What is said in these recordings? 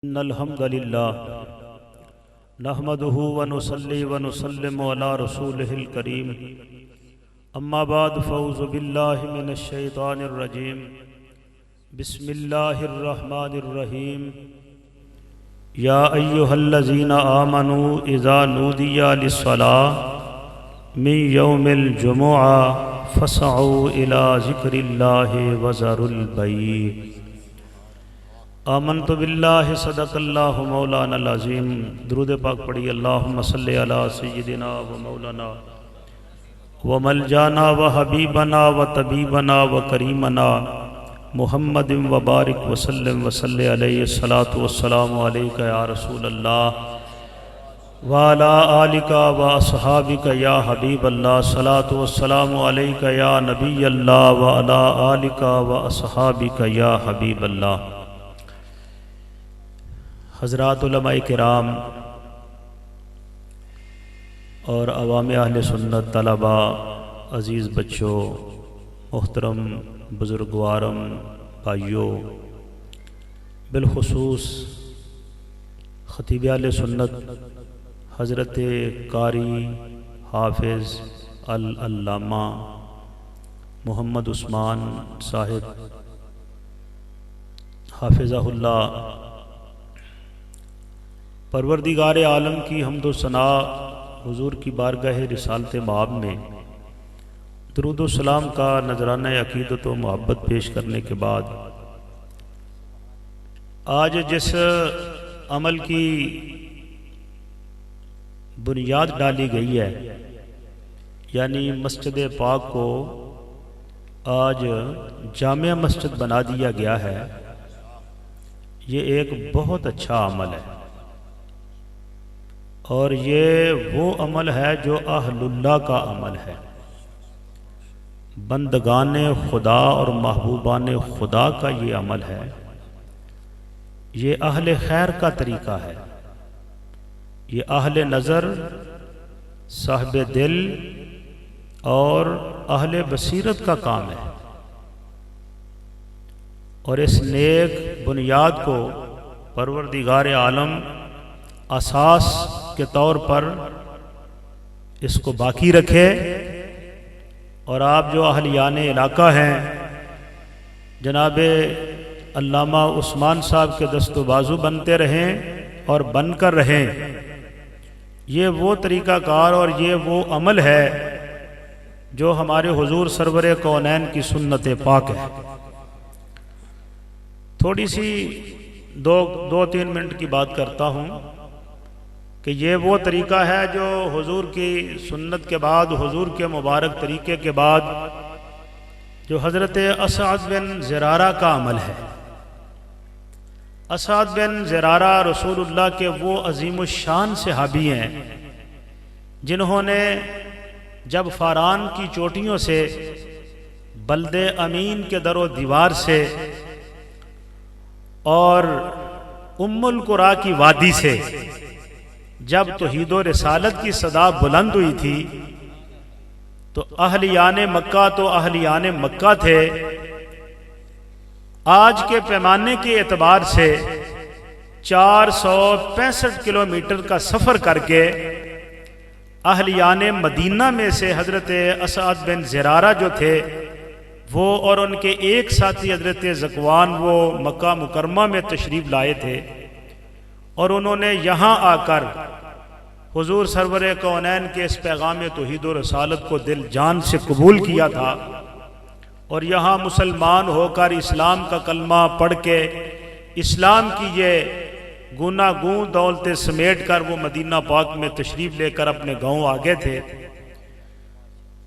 ان الحمد للہ نحمده ونصلي ونسلم على رسوله الكريم اما بعد فاعوذ باللہ من الشیطان الرجیم بسم اللہ الرحمن الرحیم یا ایہا الذین آمنوا اذا نودی للصلاة من یوم الجمعہ فاسعوا الی ذکر اللہ وذروا البیع آمنت باللہ صدق اللہ مولانا العظیم۔ درود پاک پڑھی اللہم صلی علی سیدنا و مولانا و ملجانا و حبیبنا و طبیبنا و کریمنا محمد و بارک وسلم وصلی علیہ الصلاة والسلام علیکہ یا رسول اللہ وعلا آلک و اصحابک یا حبیب اللہ الصلاة والسلام علیکہ یا نبی اللہ وعلا آلک و اصحابک یا حبیب اللہ۔ حضرات علماء کرام اور عوام اہل سنت، طلباء، عزیز بچوں، محترم بزرگوارم بھائیوں، بالخصوص خطیب اہل سنت حضرت قاری حافظ العلامہ محمد عثمان صاحب حافظہ اللہ، پروردگار عالم کی حمد و ثنا حضور کی بارگاہ رسالت مآب میں درود و سلام کا نذرانہ عقیدت و محبت پیش کرنے کے بعد، آج جس عمل کی بنیاد ڈالی گئی ہے، یعنی مسجد پاک کو آج جامع مسجد بنا دیا گیا ہے، یہ ایک بہت اچھا عمل ہے، اور یہ وہ عمل ہے جو اہل اللہ کا عمل ہے، بندگان خدا اور محبوبان خدا کا یہ عمل ہے، یہ اہل خیر کا طریقہ ہے، یہ اہل نظر، صاحب دل اور اہل بصیرت کا کام ہے، اور اس نیک بنیاد کو پروردگار عالم اساس کے طور پر اس کو باقی رکھے، اور آپ جو اہلیان علاقہ ہیں جناب علامہ عثمان صاحب کے دست و بازو بنتے رہیں اور بن کر رہیں۔ یہ وہ طریقہ کار اور یہ وہ عمل ہے جو ہمارے حضور سرور کونین کی سنت پاک ہے۔ تھوڑی سی دو تین منٹ کی بات کرتا ہوں کہ یہ وہ طریقہ ہے جو حضور کی سنت کے بعد، حضور کے مبارک طریقے کے بعد، جو حضرت اسعد بن زرارہ کا عمل ہے۔ اسعد بن زرارہ رسول اللہ کے وہ عظیم الشان صحابی ہیں جنہوں نے جب فاران کی چوٹیوں سے، بلد امین کے در و دیوار سے اور ام القریٰ کی وادی سے جب توحید و رسالت کی صدا بلند ہوئی تھی، تو اہلیان مکہ تو اہلیان مکہ تھے۔ آج کے پیمانے کے اعتبار سے 465 کلومیٹر کا سفر کر کے اہلیان مدینہ میں سے حضرت اسعد بن زرارہ جو تھے وہ اور ان کے ایک ساتھی حضرت ذکوان، وہ مکہ مکرمہ میں تشریف لائے تھے، اور انہوں نے یہاں آ کر حضور سرور کونین کے اس پیغام توحید و رسالت کو دل جان سے قبول کیا تھا، اور یہاں مسلمان ہو کر اسلام کا کلمہ پڑھ کے اسلام کی یہ گوناگون دولتیں سمیٹ کر وہ مدینہ پاک میں تشریف لے کر اپنے گاؤں آگے تھے۔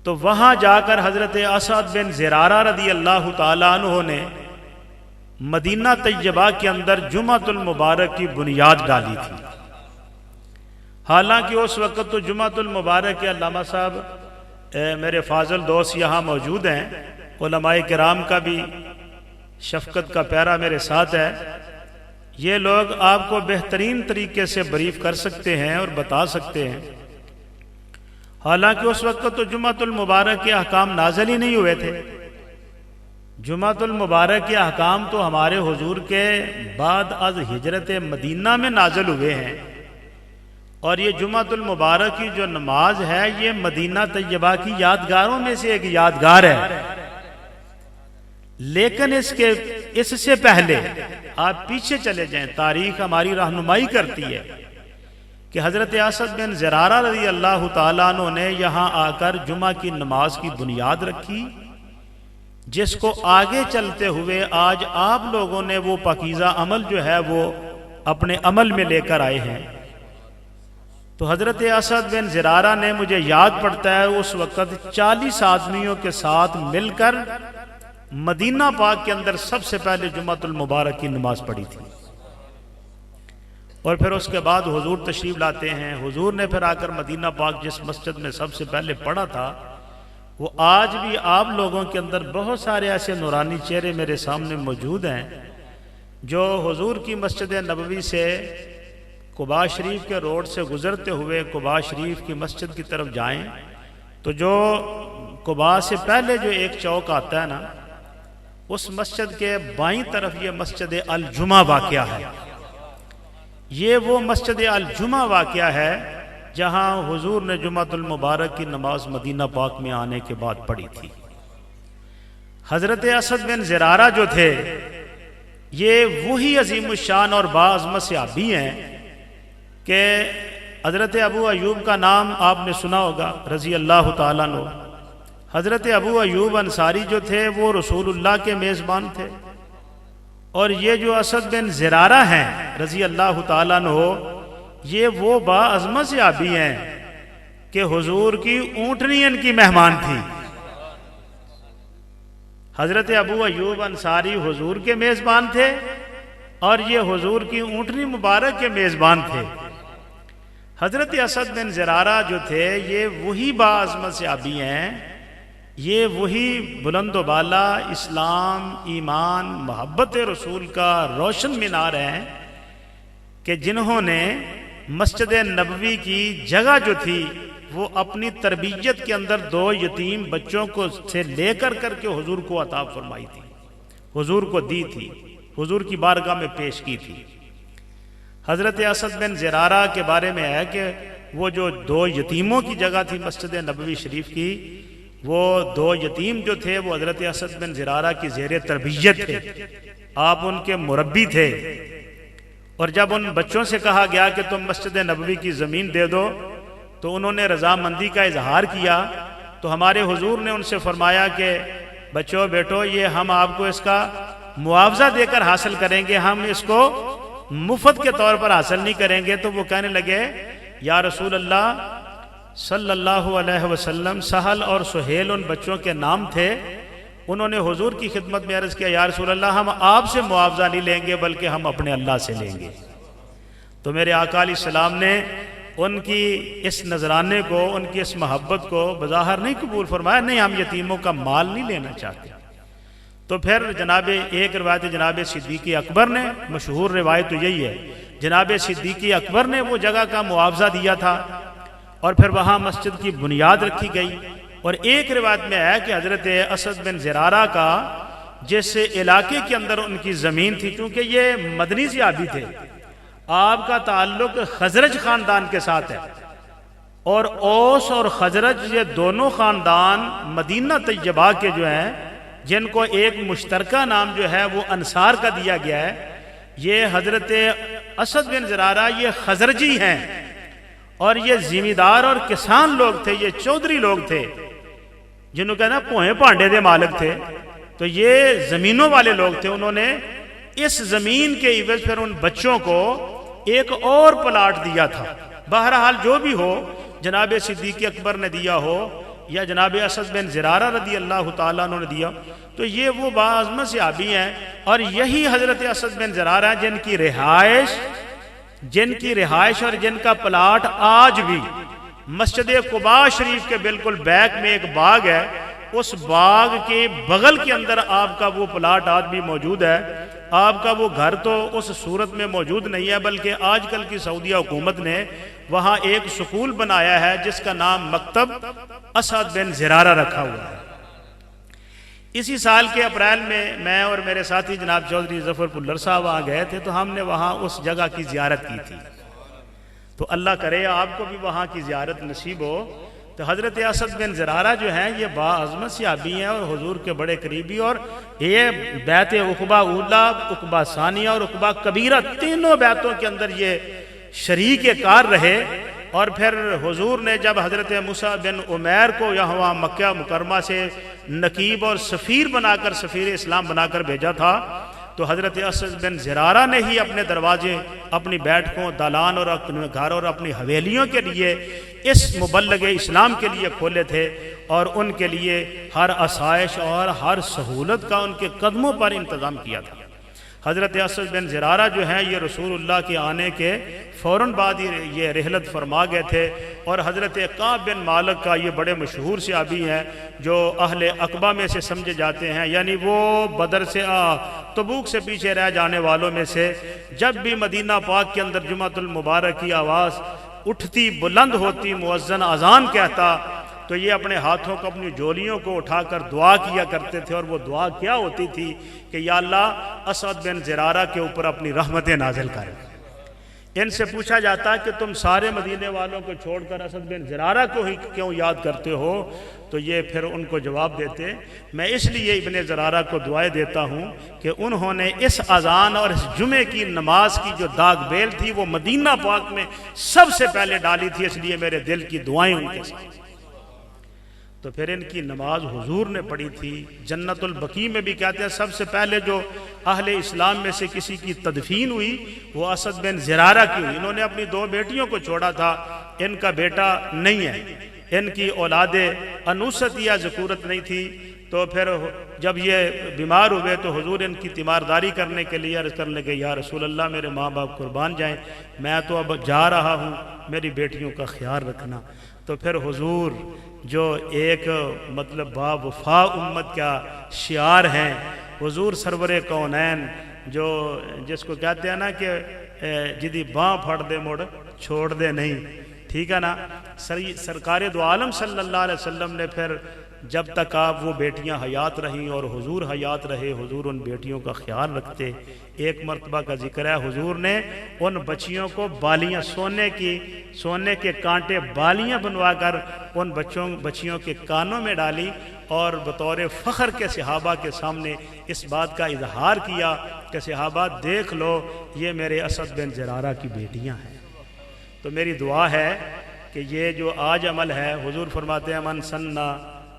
تو وہاں جا کر حضرت اسعد بن زرارہ رضی اللہ تعالیٰ عنہ نے مدینہ طیبہ کے اندر جمعۃ المبارک کی بنیاد ڈالی تھی۔ حالانکہ اس وقت تو جمعۃ المبارک کے علامہ صاحب میرے فاضل دوست یہاں موجود ہیں، علماء کرام کا بھی شفقت کا پیرا میرے ساتھ ہے، یہ لوگ آپ کو بہترین طریقے سے بریف کر سکتے ہیں اور بتا سکتے ہیں۔ حالانکہ اس وقت تو جمعۃ المبارک کے احکام نازل ہی نہیں ہوئے تھے، جمعۃ المبارک کے احکام تو ہمارے حضور کے بعد از ہجرت مدینہ میں نازل ہوئے ہیں، اور یہ جمعۃ المبارک کی جو نماز ہے یہ مدینہ طیبہ کی یادگاروں میں سے ایک یادگار ہے۔ لیکن اس سے پہلے آپ پیچھے چلے جائیں، تاریخ ہماری رہنمائی کرتی ہے کہ حضرت اسد بن زرارہ رضی اللہ تعالیٰ عنہ نے یہاں آ کر جمعہ کی نماز کی بنیاد رکھی، جس کو آگے چلتے ہوئے آج آپ لوگوں نے وہ پاکیزہ عمل جو ہے وہ اپنے عمل میں لے کر آئے ہیں۔ تو حضرت اسد بن زرارہ نے، مجھے یاد پڑتا ہے، اس وقت 40 آدمیوں کے ساتھ مل کر مدینہ پاک کے اندر سب سے پہلے جمعۃ المبارک کی نماز پڑھی تھی، اور پھر اس کے بعد حضور تشریف لاتے ہیں۔ حضور نے پھر آ کر مدینہ پاک جس مسجد میں سب سے پہلے پڑھا تھا، وہ آج بھی آپ لوگوں کے اندر بہت سارے ایسے نورانی چہرے میرے سامنے موجود ہیں جو حضور کی مسجد نبوی سے قباء شریف کے روڈ سے گزرتے ہوئے قباء شریف کی مسجد کی طرف جائیں تو جو قباء سے پہلے جو ایک چوک آتا ہے نا، اس مسجد کے بائیں طرف یہ مسجد الجمعہ واقعہ ہے۔ یہ وہ مسجد الجمعہ واقعہ ہے جہاں حضور نے جمعۃ المبارک کی نماز مدینہ پاک میں آنے کے بعد پڑھی تھی۔ حضرت اسد بن زرارہ جو تھے یہ وہی عظیم الشان اور باعظمت صحابی ہیں کہ حضرت ابو ایوب کا نام آپ نے سنا ہوگا رضی اللہ تعالیٰ عنہ۔ حضرت ابو ایوب انصاری جو تھے وہ رسول اللہ کے میزبان تھے، اور یہ جو اسد بن زرارہ ہیں رضی اللہ تعالیٰ عنہ، یہ وہ باعظمت صحابی ہیں کہ حضور کی اونٹنی ان کی مہمان تھی۔ حضرت ابو ایوب انصاری حضور کے میزبان تھے اور یہ حضور کی اونٹنی مبارک کے میزبان تھے۔ حضرت اسد بن زرارہ جو تھے یہ وہی باعظمت صحابی ہیں، یہ وہی بلند و بالا اسلام، ایمان، محبت رسول کا روشن مینار ہیں کہ جنہوں نے مسجد نبوی کی جگہ جو تھی وہ اپنی تربیت کے اندر 2 یتیم بچوں کو سے لے کر کے حضور کو عطا فرمائی تھی، حضور کو دی تھی، حضور کی بارگاہ میں پیش کی تھی۔ حضرت اسد بن زرارہ کے بارے میں ہے کہ وہ جو 2 یتیموں کی جگہ تھی مسجد نبوی شریف کی، وہ 2 یتیم جو تھے وہ حضرت اسد بن زرارہ کی زیر تربیت تھے، آپ ان کے مربی تھے۔ اور جب ان بچوں سے کہا گیا کہ تم مسجد نبوی کی زمین دے دو تو انہوں نے رضامندی کا اظہار کیا، تو ہمارے حضور نے ان سے فرمایا کہ بچوں بیٹو، یہ ہم آپ کو اس کا معاوضہ دے کر حاصل کریں گے، ہم اس کو مفت کے طور پر حاصل نہیں کریں گے۔ تو وہ کہنے لگے یا رسول اللہ صلی اللہ علیہ وسلم، سہل اور سہیل ان بچوں کے نام تھے، انہوں نے حضور کی خدمت میں عرض کیا یا رسول اللہ ہم آپ سے معاوضہ نہیں لیں گے بلکہ ہم اپنے اللہ سے لیں گے۔ تو میرے آقا علیہ السلام نے ان کی اس نذرانے کو، ان کی اس محبت کو بظاہر نہیں قبول فرمایا، نہیں ہم یتیموں کا مال نہیں لینا چاہتے۔ تو پھر جناب ایک روایت جناب صدیق اکبر نے، مشہور روایت تو یہی ہے، جناب صدیق اکبر نے وہ جگہ کا معاوضہ دیا تھا اور پھر وہاں مسجد کی بنیاد رکھی گئی۔ اور ایک روایت میں ہے کہ حضرت اسد بن زرارہ کا جس علاقے کے اندر ان کی زمین تھی، چونکہ یہ مدنی صحابی تھے، آپ کا تعلق خزرج خاندان کے ساتھ ہے، اور اوس اور خزرج یہ دونوں خاندان مدینہ طیبہ کے جو ہیں، جن کو ایک مشترکہ نام جو ہے وہ انصار کا دیا گیا ہے، یہ حضرت اسد بن زرارہ یہ خزرجی ہیں، اور یہ زمیندار اور کسان لوگ تھے، یہ چودھری لوگ تھے جنہوں کہنا پوہے پانڈے دے مالک تھے۔ تو یہ زمینوں والے لوگ تھے، انہوں نے اس زمین کے عوض پھر ان بچوں کو ایک اور پلاٹ دیا تھا۔ بہرحال جو بھی ہو، جناب صدیق اکبر نے دیا ہو یا جناب اسد بن زرارہ رضی اللہ تعالیٰ عنہ نے دیا، تو یہ وہ باعظمت صحابی ہیں، اور یہی حضرت اسد بن زرارہ ہیں جن کی رہائش اور جن کا پلاٹ آج بھی مسجد قباء شریف کے بالکل بیک میں ایک باغ ہے، اس باغ کے بغل کے اندر آپ کا وہ پلاٹ آج بھی موجود ہے۔ آپ کا وہ گھر تو اس صورت میں موجود نہیں ہے، بلکہ آج کل کی سعودیہ حکومت نے وہاں ایک سکول بنایا ہے جس کا نام مکتب اسد بن زرارہ رکھا ہوا ہے۔ اسی سال کے اپریل میں اور میرے ساتھی جناب چودھری ظفر پلر صاحب وہاں گئے تھے، تو ہم نے وہاں اس جگہ کی زیارت کی تھی۔ تو اللہ کرے آپ کو بھی وہاں کی زیارت نصیب ہو۔ تو حضرت اسد بن زرارہ جو ہیں یہ باعظمت صحابی ہیں اور حضور کے بڑے قریبی، اور یہ بیعت عقبہ اولا، عقبہ ثانیہ اور عقبہ کبیرہ تینوں بیعتوں کے اندر یہ شریک کار رہے۔ اور پھر حضور نے جب حضرت موسیٰ بن عمیر کو یہاں مکہ مکرمہ سے نقیب اور سفیر بنا کر، سفیر اسلام بنا کر بھیجا تھا، تو حضرت اسد بن زرارہ نے ہی اپنے دروازے اپنی بیٹھکوں، دالان اور اپنے گھر اور اپنی حویلیوں کے لیے اس مبلغ اسلام کے لیے کھولے تھے، اور ان کے لیے ہر آسائش اور ہر سہولت کا ان کے قدموں پر انتظام کیا تھا۔ حضرت اسد بن زرارہ جو ہیں یہ رسول اللہ کے آنے کے فوراً بعد ہی یہ رحلت فرما گئے تھے، اور حضرت کعب بن مالک کا یہ بڑے مشہور صحابی ہیں جو اہل عقبہ میں سے سمجھے جاتے ہیں، یعنی وہ بدر سے تبوک سے پیچھے رہ جانے والوں میں سے۔ جب بھی مدینہ پاک کے اندر جمعۃ المبارک کی آواز اٹھتی، بلند ہوتی، مؤذن اذان کہتا، تو یہ اپنے ہاتھوں کو، اپنی جولیوں کو اٹھا کر دعا کیا کرتے تھے، اور وہ دعا کیا ہوتی تھی کہ یا اللہ اسد بن زرارہ کے اوپر اپنی رحمتیں نازل کرے۔ ان سے پوچھا جاتا کہ تم سارے مدینے والوں کو چھوڑ کر اسد بن زرارہ کو ہی کیوں یاد کرتے ہو؟ تو یہ پھر ان کو جواب دیتے، میں اس لیے ابن زرارہ کو دعائیں دیتا ہوں کہ انہوں نے اس اذان اور اس جمعے کی نماز کی جو داغ بیل تھی وہ مدینہ پاک میں سب سے پہلے ڈالی تھی، اس لیے میرے دل کی دعائیں ان کے ساتھ۔ تو پھر ان کی نماز حضور نے پڑھی تھی۔ جنت البقیع میں بھی کہتے ہیں سب سے پہلے جو اہل اسلام میں سے کسی کی تدفین ہوئی وہ اسد بن زرارہ کی ہوئی۔ انہوں نے اپنی 2 بیٹیوں کو چھوڑا تھا، ان کا بیٹا نہیں ہے، ان کی اولاد انوثت یا ذکورت نہیں تھی۔ تو پھر جب یہ بیمار ہوئے تو حضور ان کی تیمارداری کرنے کے لیے عرض کرنے لگے، یا رسول اللہ میرے ماں باپ قربان جائیں، میں تو اب جا رہا ہوں، میری بیٹیوں کا خیال رکھنا۔ تو پھر حضور جو ایک مطلب با وفا امت کا شعار ہیں، حضور سرور کونین جو جس کو کہتے ہیں نا کہ جدی باں پھڑ دے مڑ چھوڑ دے نہیں، ٹھیک ہے نا۔ سرکار دو عالم صلی اللہ علیہ وسلم نے پھر جب تک آپ وہ بیٹیاں حیات رہیں اور حضور حیات رہے، حضور ان بیٹیوں کا خیال رکھتے۔ ایک مرتبہ کا ذکر ہے حضور نے ان بچیوں کو بالیاں سونے کے کانٹے بالیاں بنوا کر ان بچیوں کے کانوں میں ڈالی، اور بطور فخر کے صحابہ کے سامنے اس بات کا اظہار کیا کہ صحابہ دیکھ لو یہ میرے اسد بن زرارہ کی بیٹیاں ہیں۔ تو میری دعا ہے کہ یہ جو آج عمل ہے، حضور فرماتے ہیں من سنّا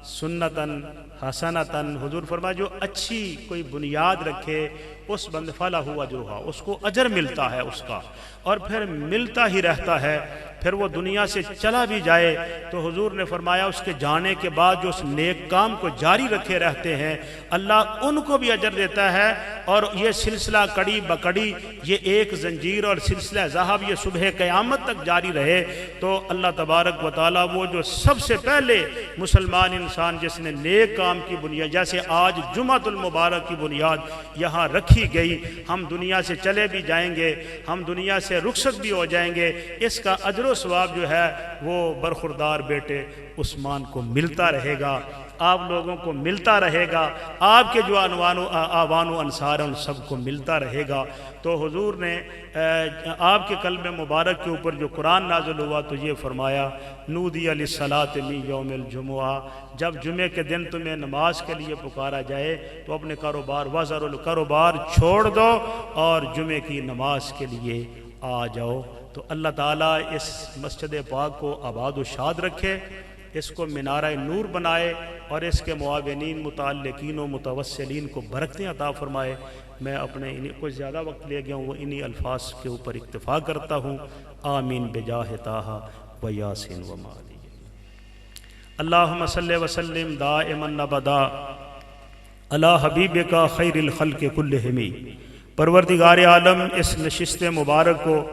سنتن حسنتن، حضور فرمایا جو اچھی کوئی بنیاد رکھے اس بند فلاح اجرھا، اس کو اجر ملتا ہے اس کا، اور پھر ملتا ہی رہتا ہے۔ پھر وہ دنیا سے چلا بھی جائے تو حضور نے فرمایا اس کے جانے کے بعد جو اس نیک کام کو جاری رکھے رہتے ہیں اللہ ان کو بھی اجر دیتا ہے، اور یہ سلسلہ کڑی بکڑی، یہ ایک زنجیر اور سلسلہ ذہب یہ صبح قیامت تک جاری رہے تو اللہ تبارک و تعالیٰ وہ جو سب سے پہلے مسلمان انسان جس نے نیک کام کی بنیاد، جیسے آج جمعۃ المبارک کی بنیاد یہاں رکھی گئی، ہم دنیا سے چلے بھی جائیں گے، ہم دنیا سے رخصت بھی ہو جائیں گے، اس کا اجر و ثواب جو ہے وہ برخوردار بیٹے عثمان کو ملتا رہے گا، آپ لوگوں کو ملتا رہے گا، آپ کے جو آوان و انصار ہیں ان سب کو ملتا رہے گا۔ تو حضور نے آپ کے قلب مبارک کے اوپر جو قرآن نازل ہوا تو یہ فرمایا نودی للصلاۃ من یوم الجمعہ، جب جمعے کے دن تمہیں نماز کے لیے پکارا جائے تو اپنے کاروبار وزر الکاروبار چھوڑ دو اور جمعے کی نماز کے لیے آ جاؤ۔ تو اللہ تعالیٰ اس مسجد پاک کو آباد و شاد رکھے، اس کو منارہ نور بنائے، اور اس کے معاونین متعلقین و متوسلین کو برکتیں عطا فرمائے۔ میں اپنے کچھ زیادہ وقت لے گیا ہوں، وہ انہی الفاظ کے اوپر اکتفا کرتا ہوں۔ آمین بجاہ طٰہٰ و یاسین و مالی۔ اللہم صلی وسلم دائما ابدا علی حبیبک خیر الخلق کلہم۔ پروردگار عالم اس نشست مبارک کو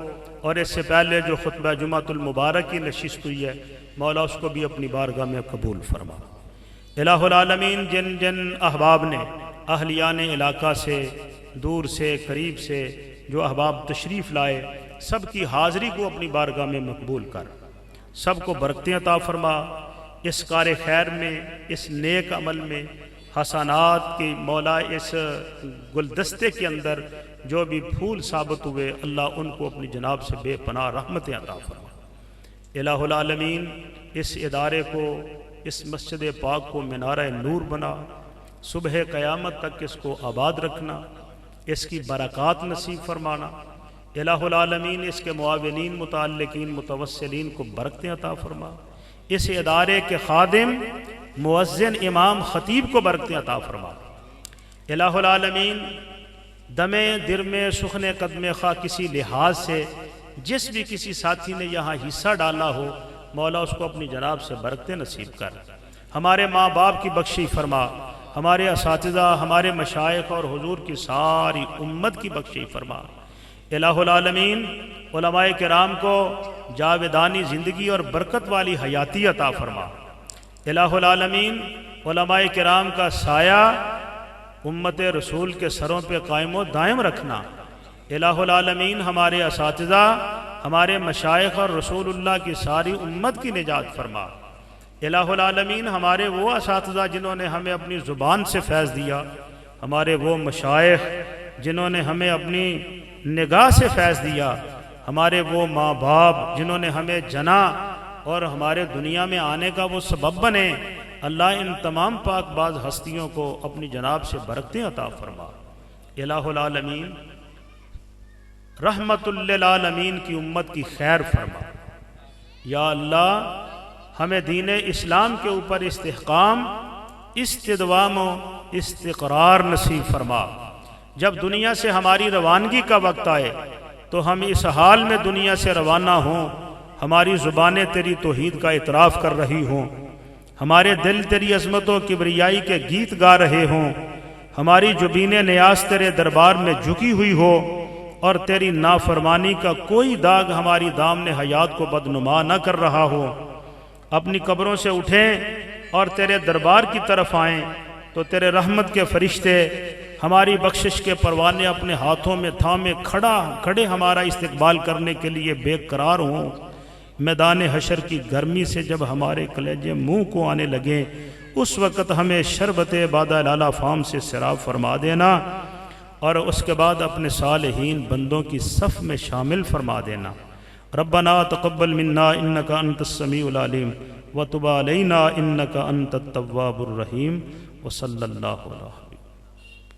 اور اس سے پہلے جو خطبہ جمعۃ المبارک کی نشست ہوئی ہے مولا اس کو بھی اپنی بارگاہ میں قبول فرما۔ الہ العالمین جن جن احباب نے اہلیان علاقہ سے دور سے قریب سے جو احباب تشریف لائے سب کی حاضری کو اپنی بارگاہ میں مقبول کر، سب کو برکتیں عطا فرما، اس کار خیر میں، اس نیک عمل میں، حسنات کی مولا اس گلدستے کے اندر جو بھی پھول ثابت ہوئے اللہ ان کو اپنی جناب سے بے پناہ رحمتیں عطا فرما۔ الہ العالمین اس ادارے کو، اس مسجد پاک کو منارہ نور بنا، صبح قیامت تک اس کو آباد رکھنا، اس کی برکات نصیب فرمانا۔ الہ العالمین اس کے معاونین، متعلقین، متوسلین کو برکتیں عطا فرما۔ اس ادارے کے خادم، مؤذن، امام، خطیب کو برکتیں عطا فرما۔ الہ العالمین دم در میں سخن قدم خواہ کسی لحاظ سے جس بھی کسی ساتھی نے یہاں حصہ ڈالا ہو، مولا اس کو اپنی جناب سے برکتیں نصیب کر۔ ہمارے ماں باپ کی بخشش فرما، ہمارے اساتذہ، ہمارے مشائخ اور حضور کی ساری امت کی بخشش فرما۔ الہ العالمین علماء کرام کو جاودانی زندگی اور برکت والی حیاتی عطا فرما۔ الہ العالمین علماء کرام کا سایہ امت رسول کے سروں پہ قائم و دائم رکھنا۔ الہ العالمین ہمارے اساتذہ، ہمارے مشائخ اور رسول اللہ کی ساری امت کی نجات فرما۔ الہ العالمین ہمارے وہ اساتذہ جنہوں نے ہمیں اپنی زبان سے فیض دیا، ہمارے وہ مشائخ جنہوں نے ہمیں اپنی نگاہ سے فیض دیا، ہمارے وہ ماں باپ جنہوں نے ہمیں جنا اور ہمارے دنیا میں آنے کا وہ سبب بنے، اللہ ان تمام پاک باز ہستیوں کو اپنی جناب سے برکتیں عطا فرما۔ الہ العالمین رحمت للعالمین کی امت کی خیر فرما۔ یا اللہ ہمیں دین اسلام کے اوپر استحکام، استدوام و استقرار نصیب فرما۔ جب دنیا سے ہماری روانگی کا وقت آئے تو ہم اس حال میں دنیا سے روانہ ہوں، ہماری زبانیں تیری توحید کا اعتراف کر رہی ہوں، ہمارے دل تیری عظمت و کبریائی کے گیت گا رہے ہوں، ہماری جبین نیاز تیرے دربار میں جھکی ہوئی ہو، اور تیری نافرمانی کا کوئی داغ ہماری دامن حیات کو بدنما نہ کر رہا ہو۔ اپنی قبروں سے اٹھیں اور تیرے دربار کی طرف آئیں تو تیرے رحمت کے فرشتے ہماری بخشش کے پروانے اپنے ہاتھوں میں تھامے کھڑے ہمارا استقبال کرنے کے لیے بے قرار ہوں۔ میدان حشر کی گرمی سے جب ہمارے کلیجے منہ کو آنے لگیں، اس وقت ہمیں شربت بادہ لالا فام سے سراب فرما دینا، اور اس کے بعد اپنے صالحین بندوں کی صف میں شامل فرما دینا۔ ربنا تقبل منا انک انت السمیع العلیم وتب علینا انک انت التواب الرحیم وصلی اللہ علیہ